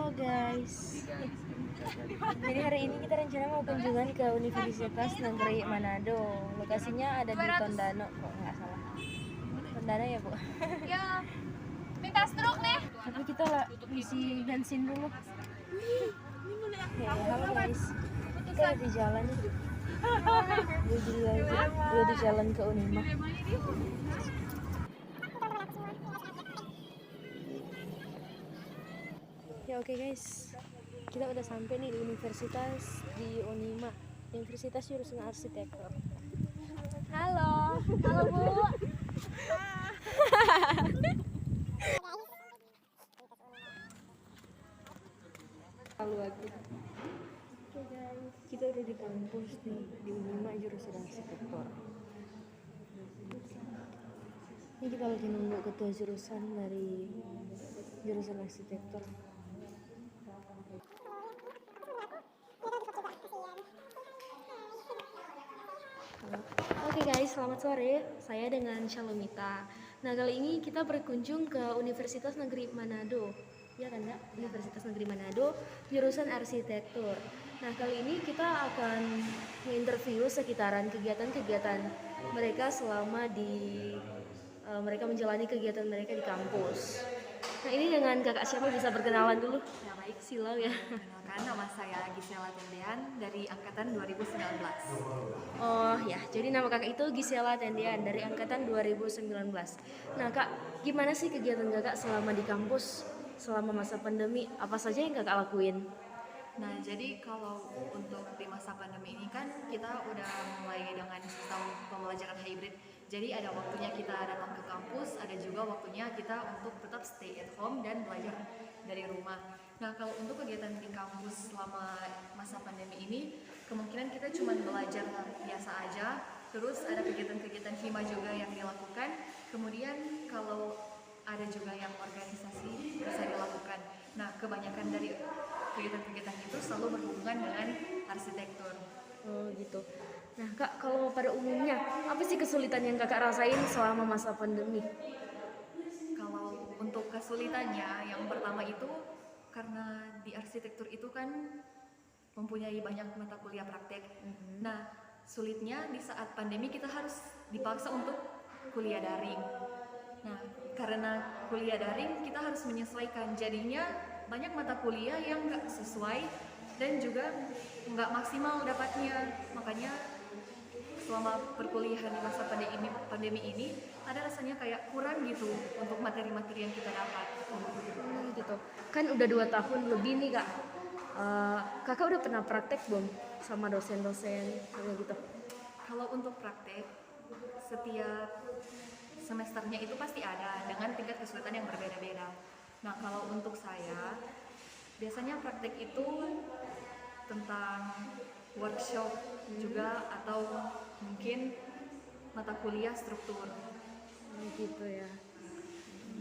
Halo guys. Jadi hari ini kita rencana mau kunjungan ke Universitas Negeri Manado. Lokasinya ada di Tondano kok nggak salah. Tondano ya Bu. Ya, minta stroke nih. Tapi kita lah isi bensin dulu. Ya, halo guys. Kita udah di jalan nih. Udah di jalan ke Unima. Ya oke guys, kita udah sampai nih di universitas di Unima, Universitas Jurusan Arsitektur. Halo Bu. Halo lagi. Oke guys, kita udah di kampus nih di Unima Jurusan Arsitektur. Ini kita lagi nunggu ketua jurusan dari jurusan arsitektur. Oke guys, selamat sore. Saya dengan Shalomita. Nah, kali ini kita berkunjung ke Universitas Negeri Manado. Ya kan, Kak? Universitas Negeri Manado, jurusan arsitektur. Nah, kali ini kita akan menginterview sekitaran kegiatan-kegiatan mereka selama mereka menjalani kegiatan mereka di kampus. Nah, ini dengan kakak siapa, bisa berkenalan dulu? Ya baik, Silau ya. perkenalkan nama saya Gisela Tendean dari angkatan 2019. Oh ya, jadi nama kakak itu Gisela Tendian dari angkatan 2019. Nah kak, gimana sih kegiatan kakak selama di kampus, selama masa pandemi? Apa saja yang kakak lakuin? Nah, jadi kalau untuk di masa pandemi ini kan kita udah mulai dengan sistem pembelajaran hybrid. Jadi ada waktunya kita datang ke kampus, ada juga waktunya kita untuk tetap stay at home dan belajar dari rumah. Nah, kalau untuk kegiatan di kampus selama masa pandemi ini, kemungkinan kita cuma belajar biasa aja. Terus ada kegiatan-kegiatan hima juga yang dilakukan. Kemudian kalau ada juga yang organisasi bisa dilakukan. Nah, kebanyakan dari kegiatan-kegiatan itu selalu berhubungan dengan arsitektur. Oh gitu. Nah kak, kalau pada umumnya apa sih kesulitan yang kakak rasain selama masa pandemi? Kalau untuk kesulitannya, yang pertama itu karena di arsitektur itu kan mempunyai banyak mata kuliah praktek. Nah, sulitnya di saat pandemi kita harus dipaksa untuk kuliah daring. Nah, karena kuliah daring kita harus menyesuaikan, jadinya banyak mata kuliah yang nggak sesuai dan juga nggak maksimal dapatnya. Makanya selama perkuliahan di masa pandemi ini ada rasanya kayak kurang gitu untuk materi-materi yang kita dapat. Gitu. Kan udah 2 tahun lebih nih kak. Kakak udah pernah praktek belum sama dosen-dosen kayak gitu? Kalau untuk praktek, setiap semesternya itu pasti ada dengan tingkat kesulitan yang berbeda-beda. Nah, kalau untuk saya, biasanya praktek itu tentang workshop juga atau mungkin mata kuliah struktur. Gitu ya,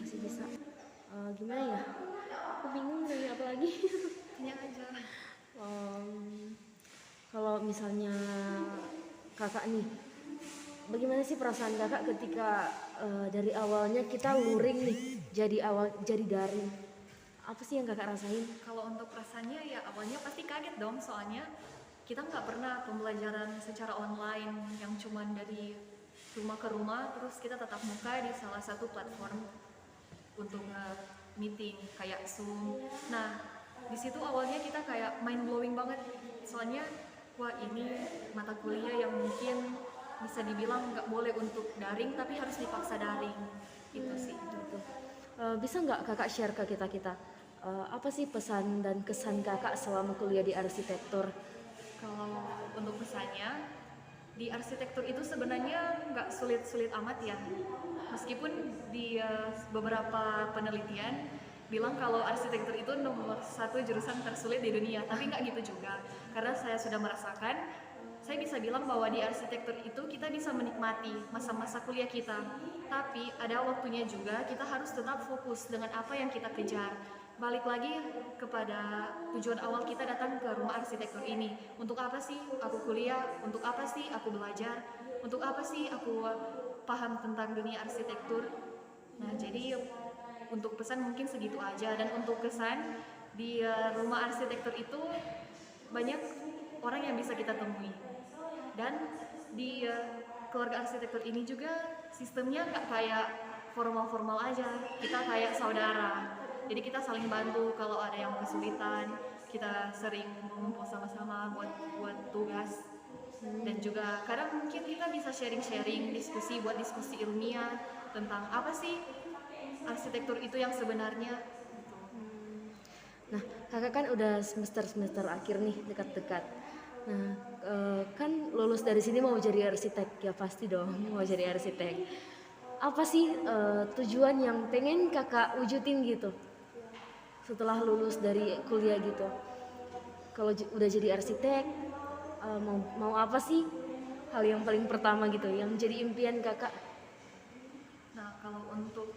masih bisa. Gimana ya? Aku bingung nanya apa lagi. Tanya aja. Kalau misalnya kakak nih, bagaimana sih perasaan kakak ketika dari awalnya kita luring nih, jadi daring? Apa sih yang kakak rasain? Kalau untuk rasanya ya awalnya pasti kaget dong, soalnya kita nggak pernah pembelajaran secara online yang cuman dari rumah ke rumah, terus kita tatap muka di salah satu platform untuk meeting kayak Zoom. Nah, di situ awalnya kita kayak mind blowing banget, soalnya wah ini mata kuliah yang mungkin bisa dibilang nggak boleh untuk daring tapi harus dipaksa daring gitu sih. Gitu. Bisa nggak kakak share ke kita apa sih pesan dan kesan kakak selama kuliah di arsitektur? Kalau untuk pesannya, di arsitektur itu sebenarnya nggak sulit-sulit amat ya. Meskipun di beberapa penelitian bilang kalau arsitektur itu nomor 1 jurusan tersulit di dunia, tapi nggak gitu juga. Karena saya sudah merasakan, saya bisa bilang bahwa di arsitektur itu kita bisa menikmati masa-masa kuliah kita. Tapi ada waktunya juga kita harus tetap fokus dengan apa yang kita kejar. Balik lagi kepada tujuan awal kita datang ke rumah arsitektur ini. Untuk apa sih aku kuliah? Untuk apa sih aku belajar? Untuk apa sih aku paham tentang dunia arsitektur? Nah, jadi untuk pesan mungkin segitu aja. Dan untuk kesan, Di rumah arsitektur itu banyak orang yang bisa kita temui, dan di keluarga arsitektur ini juga sistemnya nggak kayak formal-formal aja, kita kayak saudara. Jadi kita saling bantu kalau ada yang kesulitan, kita sering mengumpul sama-sama buat tugas. Dan juga kadang mungkin kita bisa sharing-sharing, buat diskusi ilmiah tentang apa sih arsitektur itu yang sebenarnya. Nah, kakak kan udah semester akhir nih, dekat-dekat. Nah, kan lulus dari sini mau jadi arsitek, ya pasti dong mau jadi arsitek. Apa sih tujuan yang pengen kakak wujudin gitu setelah lulus dari kuliah gitu? Kalau udah jadi arsitek, mau apa sih hal yang paling pertama gitu, yang jadi impian kakak? Nah, kalau untuk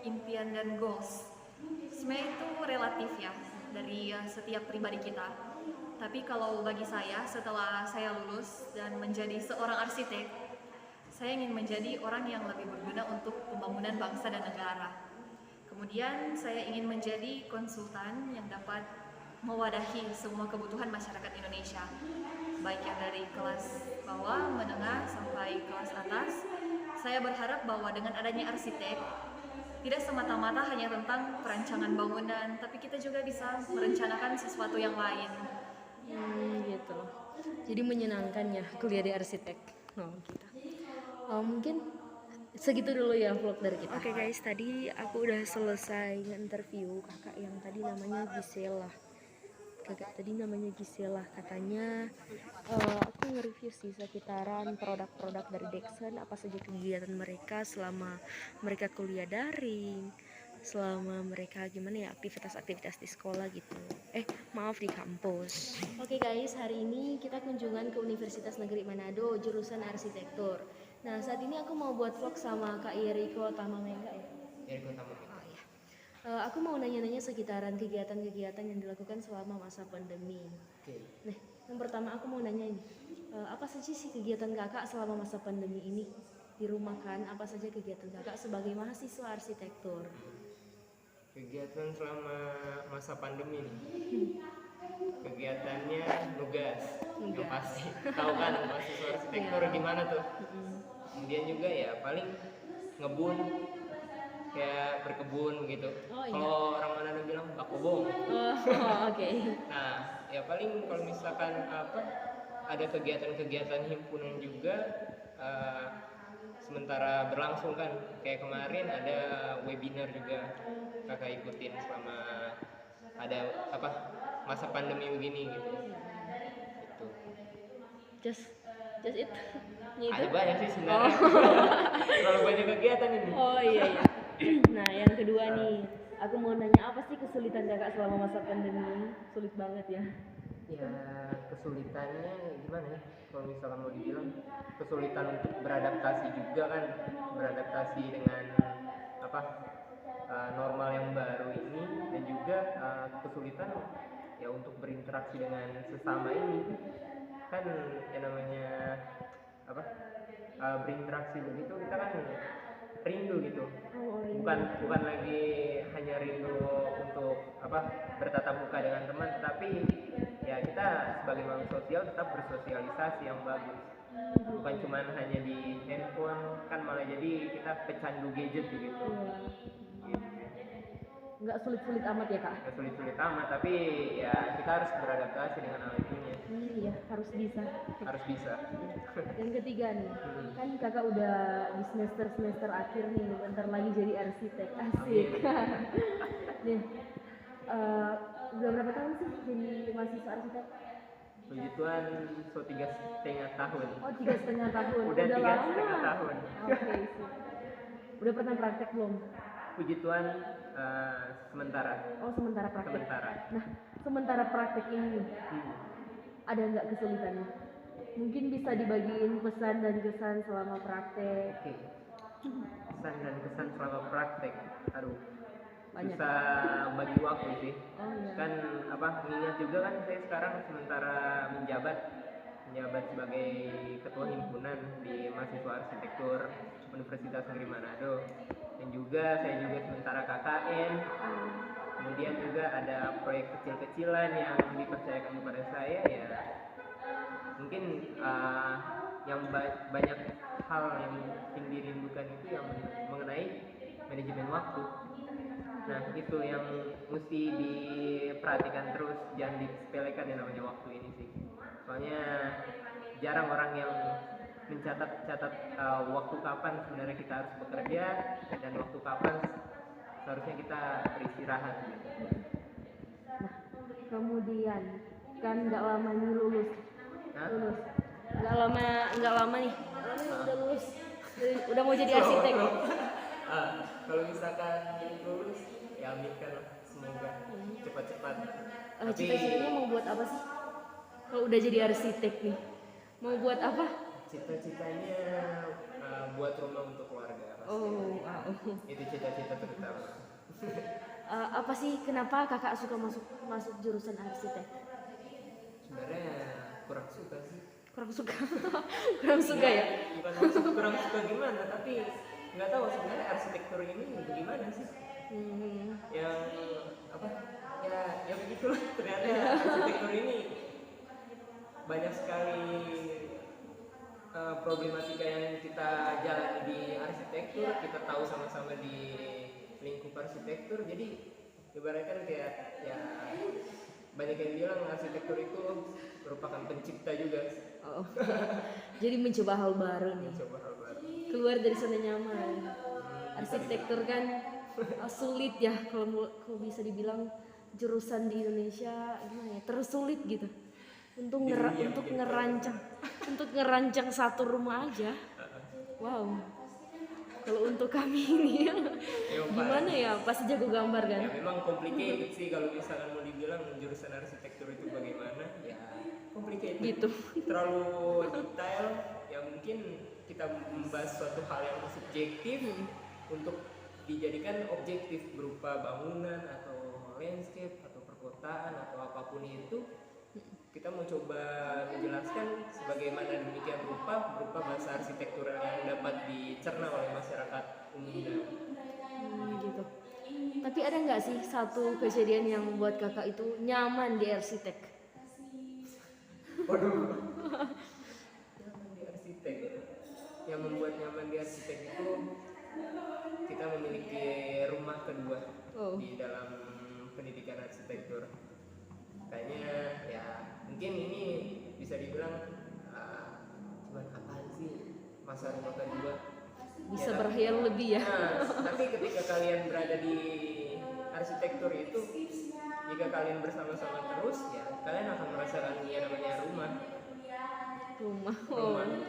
impian dan goals, sebenarnya itu relatif ya dari setiap pribadi kita. Tapi kalau bagi saya, setelah saya lulus dan menjadi seorang arsitek, saya ingin menjadi orang yang lebih berguna untuk pembangunan bangsa dan negara. Kemudian saya ingin menjadi konsultan yang dapat mewadahi semua kebutuhan masyarakat Indonesia, baik yang dari kelas bawah, menengah, sampai kelas atas. Saya berharap bahwa dengan adanya arsitek, tidak semata-mata hanya tentang perancangan bangunan, tapi kita juga bisa merencanakan sesuatu yang lain. Gitu. Jadi menyenangkan ya kuliah di arsitek. Oh, gitu. Mungkin segitu dulu ya vlog dari kita. Oke guys, tadi aku udah selesai nge-interview kakak yang tadi namanya Gisela. Kakak tadi namanya Gisela, katanya aku nge-review sih sekitaran produk-produk dari Dexen, apa saja kegiatan mereka selama mereka kuliah daring, selama mereka gimana ya aktivitas-aktivitas di sekolah gitu. Maaf, di kampus. Oke guys, hari ini kita kunjungan ke Universitas Negeri Manado jurusan arsitektur. Nah, saat ini aku mau buat vlog sama Kak Yeriko Tamamenga ya. Yeriko Tamamenga. Oh iya. Aku mau nanya-nanya sekitaran kegiatan-kegiatan yang dilakukan selama masa pandemi. Oke. Nah, yang pertama aku mau nanya ini, apa saja sih kegiatan kakak selama masa pandemi ini? Di rumah kan, apa saja kegiatan kakak sebagai mahasiswa arsitektur? Kegiatan selama masa pandemi nih. Kegiatannya nugas. Yang pasti tahu kan mahasiswa arsitektur gimana tuh. Kemudian juga ya paling ngebun, kayak berkebun gitu. Oh, iya. Kalau orang Manado bilang bakobong. Oke. Nah, ya paling kalau misalkan ada kegiatan-kegiatan himpunan juga sementara berlangsung kan, kayak kemarin ada webinar juga kakak ikutin selama ada masa pandemi begini gitu. Itu. Just it. Ada banyak sih sebenarnya. Terlalu banyak kegiatan ini. Oh iya. Nah, yang kedua nih, aku mau nanya apa sih kesulitan kakak selama masa pandemi? Sulit banget ya. Ya kesulitannya gimana ya, kalau misalkan mau dibilang kesulitan untuk beradaptasi juga kan, beradaptasi dengan normal yang baru ini, dan juga kesulitan ya untuk berinteraksi dengan sesama ini kan, yang namanya berinteraksi begitu kita kan rindu gitu. Bukan lagi hanya rindu untuk bertatap muka dengan teman, tapi ya kita sebagai makhluk sosial tetap bersosialisasi yang bagus, bukan cuma hanya di handphone kan, malah jadi kita pecandu gadget gitu. Gitu. Nggak sulit-sulit amat ya kak? Nggak sulit-sulit amat, tapi ya kita harus beradaptasi dengan hal itunya. Iya, harus bisa. Harus bisa. Yang ketiga nih, kan kakak udah di semester akhir nih, bentar lagi jadi arsitek. Asik. Nih, udah berapa tahun sih jadi mahasiswa arsitek? Puji Tuhan, 3,5 tahun. Oh, 3,5 tahun. Udah 3,5 lama. tahun. Oke, sih. Udah pernah praktek belum? Puji Tuhan, sementara. Oh, sementara praktek. Sementara. Nah, sementara praktek ini ada nggak kesulitannya? Mungkin bisa dibagiin pesan dan kesan selama praktek. Oke. Pesan dan kesan selama praktek. Aduh. Banyak. Bisa bagi waktu sih. Oh, iya. Kan mengingat juga kan saya sekarang sementara menjabat sebagai ketua himpunan di mahasiswa arsitektur Universitas Negeri Manado, dan juga saya juga sementara KKN kemudian juga ada proyek kecil-kecilan yang dipercayakan kepada saya ya. Mungkin banyak hal yang mungkin dirindukan itu yang mengenai manajemen waktu. Nah itu yang mesti diperhatikan terus, jangan disepelekan yang namanya waktu ini sih. Soalnya jarang orang yang mencatat waktu kapan sebenarnya kita harus bekerja dan waktu kapan seharusnya kita beristirahat gitu. Nah, kemudian kan nggak lama nih lulus. Nggak lama nih udah lulus. Udah mau jadi arsitek. Kalau misalkan lulus ya aminkan lah, semoga cepat-cepat. Cita-citanya mau buat apa sih? Kalau udah jadi arsitek nih, mau buat apa? Cita-citanya buat rumah untuk keluarga. Oh, wow. Itu cita-cita terutama. Apa sih kenapa kakak suka masuk jurusan arsitek? Sebenarnya kurang suka sih. Kurang suka ya? Bukan kurang suka gimana, tapi nggak tahu sebenarnya arsitektur ini gimana sih. Yang apa ya begitulah, ternyata arsitektur ini banyak sekali problematika yang kita jalani di arsitektur, kita tahu sama-sama di lingkup arsitektur. Jadi ibaratkan kayak ya banyak yang bilang arsitektur itu merupakan pencipta juga. Oh. Jadi mencoba hal baru nih. Keluar dari zona nyaman. Arsitektur kan sulit ya, kalau bisa dibilang jurusan di Indonesia gimana ya, tersulit gitu. Untuk ngerancang satu rumah aja. Wow. Kalau untuk kami ini gimana ya, pasti jago gambar kan? Ya memang complicated sih kalau misalkan mau dibilang jurusan arsitektur itu bagaimana ya, complicated Gitu. terlalu detail ya. Mungkin kita membahas suatu hal yang subjektif untuk dijadikan objektif berupa bangunan atau landscape atau perkotaan atau apapun itu. Kita mau coba menjelaskan sebagaimana demikian berupa bahasa arsitektural yang dapat dicerna oleh masyarakat umum. Gitu. Tapi ada nggak sih satu kejadian yang buat kakak itu nyaman di arsitek? Waduh. Nyaman di arsitek. Yang membuat nyaman di arsitek itu kita memiliki rumah kedua di dalam pendidikan arsitektur. Kayaknya ya mungkin ini bisa dibilang cuman apaan sih masa rumah kedua, Bisa ya, berkhayal lebih ya. Tapi ketika kalian berada di arsitektur itu, jika kalian bersama-sama terus ya kalian akan merasakan yang namanya rumah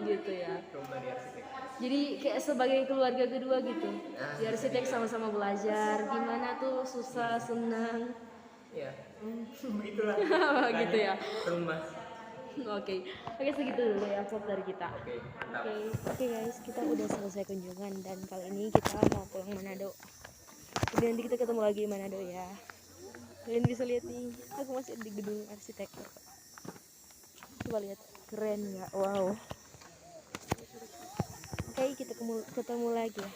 Gitu ya. rumah di arsitektur. Jadi kayak sebagai keluarga kedua gitu. Di arsitek sama-sama belajar gimana tuh, susah senang. Ya begitulah. Gitu ya. Rumah. Oke, segitu dulu ya vlog dari kita. Mantap. Oke guys, kita udah selesai kunjungan dan kali ini kita mau pulang Manado. Jadi nanti kita ketemu lagi di Manado ya. Kalian bisa lihat nih, aku masih di gedung arsitektur. Coba lihat, keren ya, wow. Oke, kita ketemu lagi ya.